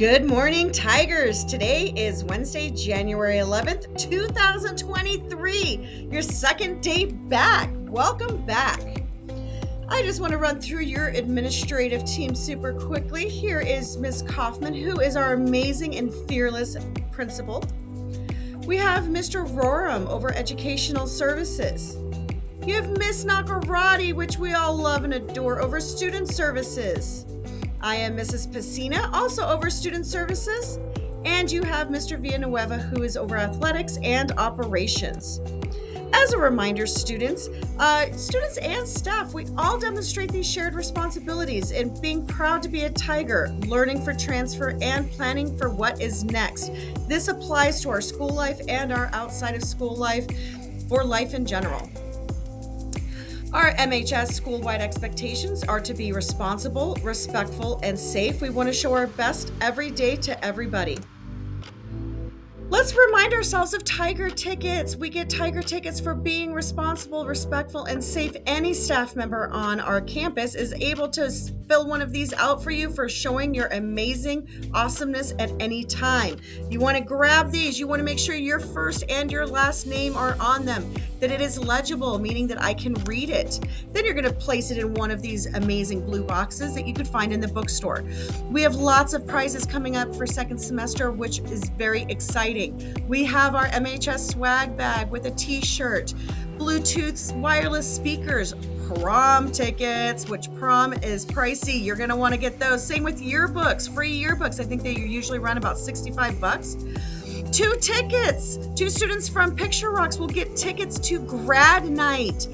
Good morning, Tigers. Today is Wednesday, January 11th, 2023. Your second day back. Welcome back. I just want to run through your administrative team super quickly. Here is Ms. Kaufman, who is our amazing and fearless principal. We have Mr. Roram over Educational Services. You have Ms. Nakarati, which we all love and adore, over Student Services. I am Mrs. Pacina, also over Student Services. And you have Mr. Villanueva, who is over Athletics and Operations. As a reminder, students and staff, we all demonstrate these shared responsibilities in being proud to be a Tiger, learning for transfer, and planning for what is next. This applies to our school life and our outside of school life, for life in general. Our MHS school-wide expectations are to be responsible, respectful, and safe. We want to show our best every day to everybody. Let's remind ourselves of Tiger tickets. We get Tiger tickets for being responsible, respectful, and safe. Any staff member on our campus is able to fill one of these out for you for showing your amazing awesomeness at any time. You want to grab these. You want to make sure your first and your last name are on them, that it is legible, meaning that I can read it. Then you're going to place it in one of these amazing blue boxes that you could find in the bookstore. We have lots of prizes coming up for second semester, which is very exciting. We have our MHS swag bag with a t-shirt, Bluetooth wireless speakers, prom tickets, which prom is pricey. You're going to want to get those. Same with yearbooks, free yearbooks. I think they usually run about $65. 2 tickets. 2 students from Picture Rocks will get tickets to grad night.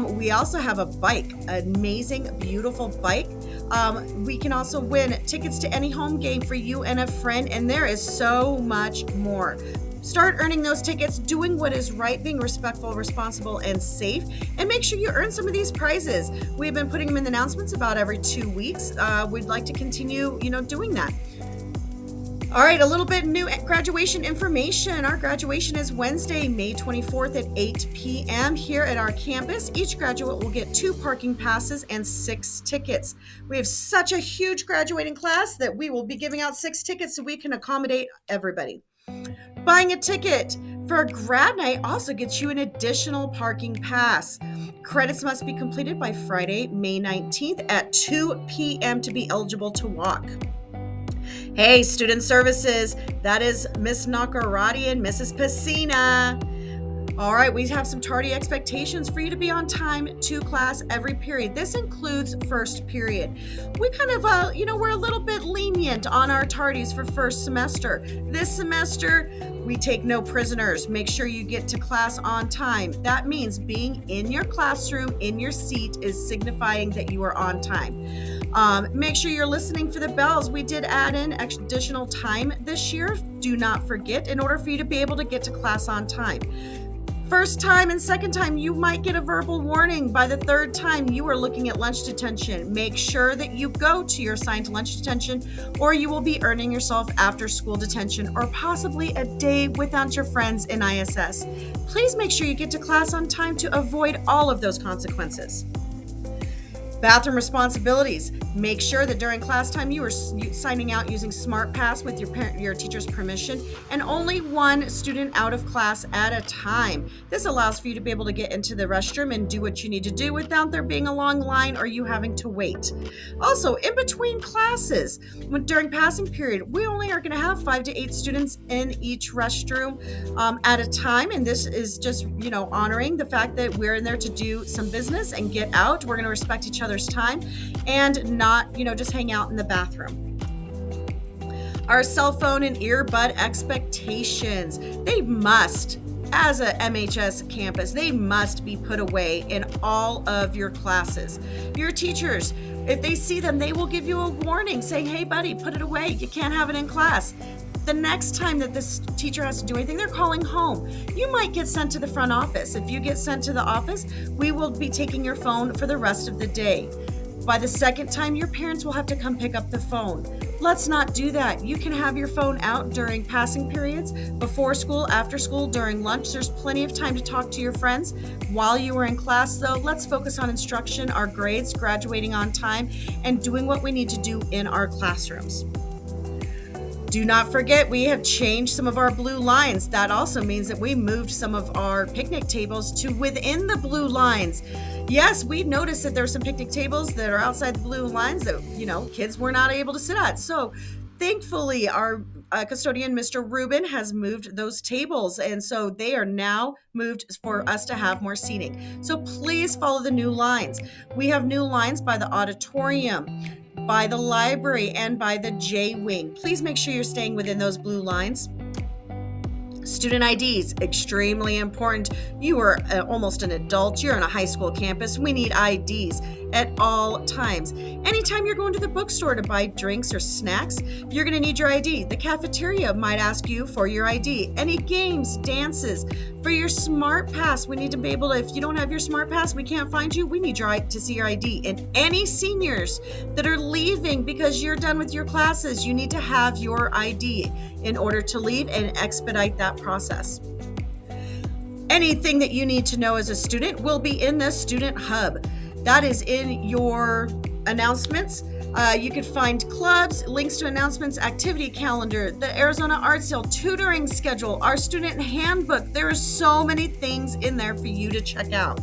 We also have a bike, an amazing, beautiful bike. We can also win tickets to any home game for you and a friend, and there is so much more. Start earning those tickets, doing what is right, being respectful, responsible, and safe, and make sure you earn some of these prizes. We've been putting them in the announcements about every 2 weeks. We'd like to continue, doing that. All right, a little bit new graduation information. Our graduation is Wednesday, May 24th at 8 p.m. here at our campus. Each graduate will get 2 parking passes and 6 tickets. We have such a huge graduating class that we will be giving out 6 tickets so we can accommodate everybody. Buying a ticket for a grad night also gets you an additional parking pass. Credits must be completed by Friday, May 19th at 2 p.m. to be eligible to walk. Hey, Student Services, that is Miss Nakarati and Mrs. Pacina. All right, we have some tardy expectations for you to be on time to class every period. This includes first period. We kind of, we're a little bit lenient on our tardies for first semester. This semester, we take no prisoners. Make sure you get to class on time. That means being in your classroom, in your seat, is signifying that you are on time. Make sure you're listening for the bells. We did add in additional time this year. Do not forget, in order for you to be able to get to class on time. First time and second time, you might get a verbal warning. By the third time, you are looking at lunch detention. Make sure that you go to your assigned lunch detention, or you will be earning yourself after school detention, or possibly a day without your friends in ISS. Please make sure you get to class on time to avoid all of those consequences. Bathroom responsibilities. Make sure that during class time you are signing out using SmartPass with your teacher's permission, and only 1 student out of class at a time. This allows for you to be able to get into the restroom and do what you need to do without there being a long line or you having to wait. Also, in between classes, during passing period, we only are going to have 5 to 8 students in each restroom at a time, and this is just, honoring the fact that we're in there to do some business and get out. We're going to respect each other's time and not, just hang out in the bathroom. Our cell phone and earbud expectations. They must, as a MHS campus, they must be put away in all of your classes. Your teachers, if they see them, they will give you a warning saying, hey buddy, put it away. You can't have it in class. The next time that this teacher has to do anything, they're calling home. You might get sent to the front office. If you get sent to the office, we will be taking your phone for the rest of the day. By the second time, your parents will have to come pick up the phone. Let's not do that. You can have your phone out during passing periods, before school, after school, during lunch. There's plenty of time to talk to your friends. While you are in class, though, let's focus on instruction, our grades, graduating on time, and doing what we need to do in our classrooms. Do not forget, we have changed some of our blue lines. That also means that we moved some of our picnic tables to within the blue lines. Yes, we noticed that there are some picnic tables that are outside the blue lines that, kids were not able to sit at. So thankfully, our custodian, Mr. Rubin, has moved those tables. And so they are now moved for us to have more seating. So please follow the new lines. We have new lines by the auditorium, by the library, and by the J Wing. Please make sure you're staying within those blue lines. Student IDs, extremely important. You are almost an adult. You're on a high school campus. We need IDs at all times. Anytime you're going to the bookstore to buy drinks or snacks, you're going to need your ID. The cafeteria might ask you for your ID. Any games, dances. For your Smart Pass, we need to be able to, if you don't have your Smart Pass, we can't find you, we need to see your ID. And any seniors that are leaving because you're done with your classes, you need to have your ID in order to leave and expedite that process. Anything that you need to know as a student will be in the Student Hub. That is in your announcements. You can find clubs, links to announcements, activity calendar, the Arizona Art Sale, tutoring schedule, our student handbook. There are so many things in there for you to check out.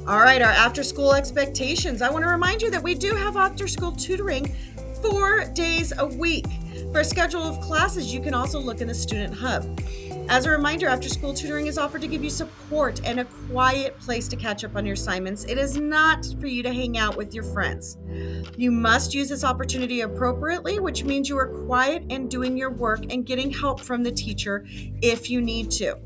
All right, our after-school expectations. I want to remind you that we do have after-school tutoring 4 days a week. For a schedule of classes, you can also look in the Student Hub. As a reminder, after-school tutoring is offered to give you support and a quiet place to catch up on your assignments. It is not for you to hang out with your friends. You must use this opportunity appropriately, which means you are quiet and doing your work and getting help from the teacher if you need to.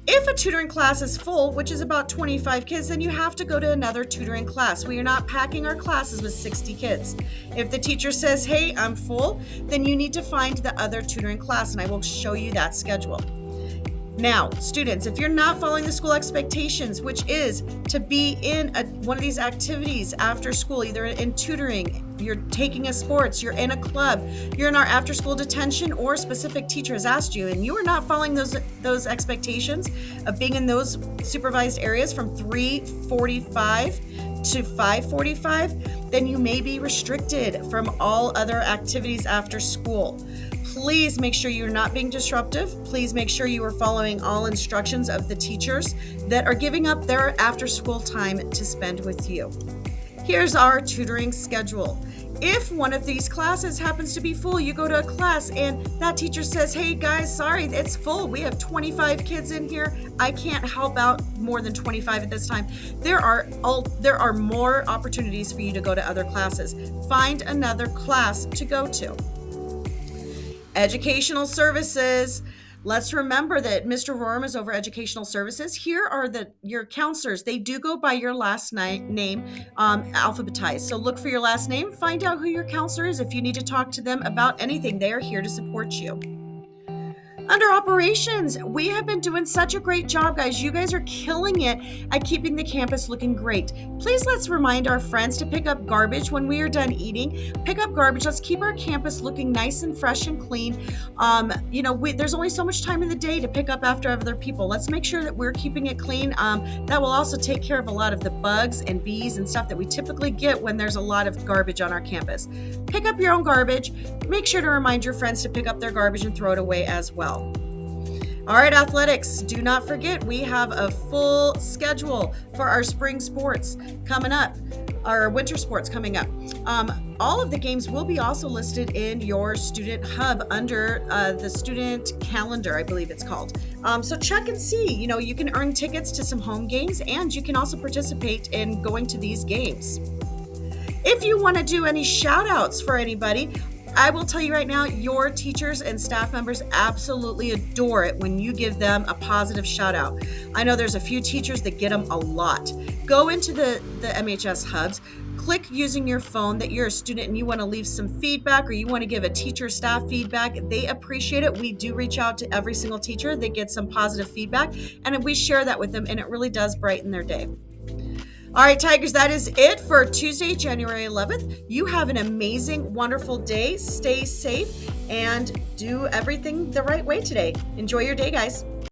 If a tutoring class is full, which is about 25 kids, then you have to go to another tutoring class. We are not packing our classes with 60 kids. If the teacher says, hey, I'm full, then you need to find the other tutoring class, and I will show you that schedule. Now, students, if you're not following the school expectations, which is to be in one of these activities after school, either in tutoring, you're taking a sports, you're in a club, you're in our after-school detention, or a specific teacher has asked you, and you are not following those expectations of being in those supervised areas from 3:45 to 5:45, then you may be restricted from all other activities after school. Please make sure you're not being disruptive. Please make sure you are following all instructions of the teachers that are giving up their after-school time to spend with you. Here's our tutoring schedule. If one of these classes happens to be full, you go to a class and that teacher says, hey guys, sorry, it's full. We have 25 kids in here. I can't help out more than 25 at this time. There are more opportunities for you to go to other classes. Find another class to go to. Educational services. Let's remember that Mr. Roram is over educational services. Here are your counselors. They do go by your last name, alphabetized. So look for your last name, find out who your counselor is. If you need to talk to them about anything, they are here to support you. Under operations, we have been doing such a great job, guys. You guys are killing it at keeping the campus looking great. Please let's remind our friends to pick up garbage when we are done eating. Pick up garbage. Let's keep our campus looking nice and fresh and clean. There's only so much time in the day to pick up after other people. Let's make sure that we're keeping it clean. That will also take care of a lot of the bugs and bees and stuff that we typically get when there's a lot of garbage on our campus. Pick up your own garbage. Make sure to remind your friends to pick up their garbage and throw it away as well. All right, athletics, do not forget we have a full schedule for our spring sports coming up, our winter sports coming up. All of the games will be also listed in your student hub under the student calendar, I believe it's called. So check and see, you can earn tickets to some home games and you can also participate in going to these games. If you want to do any shout outs for anybody, I will tell you right now, your teachers and staff members absolutely adore it when you give them a positive shout out. I know there's a few teachers that get them a lot. Go into the MHS hubs, click using your phone that you're a student and you want to leave some feedback or you want to give a teacher staff feedback. They appreciate it. We do reach out to every single teacher that gets some positive feedback and we share that with them and it really does brighten their day. All right, Tigers, that is it for Tuesday, January 11th. You have an amazing, wonderful day. Stay safe and do everything the right way today. Enjoy your day, guys.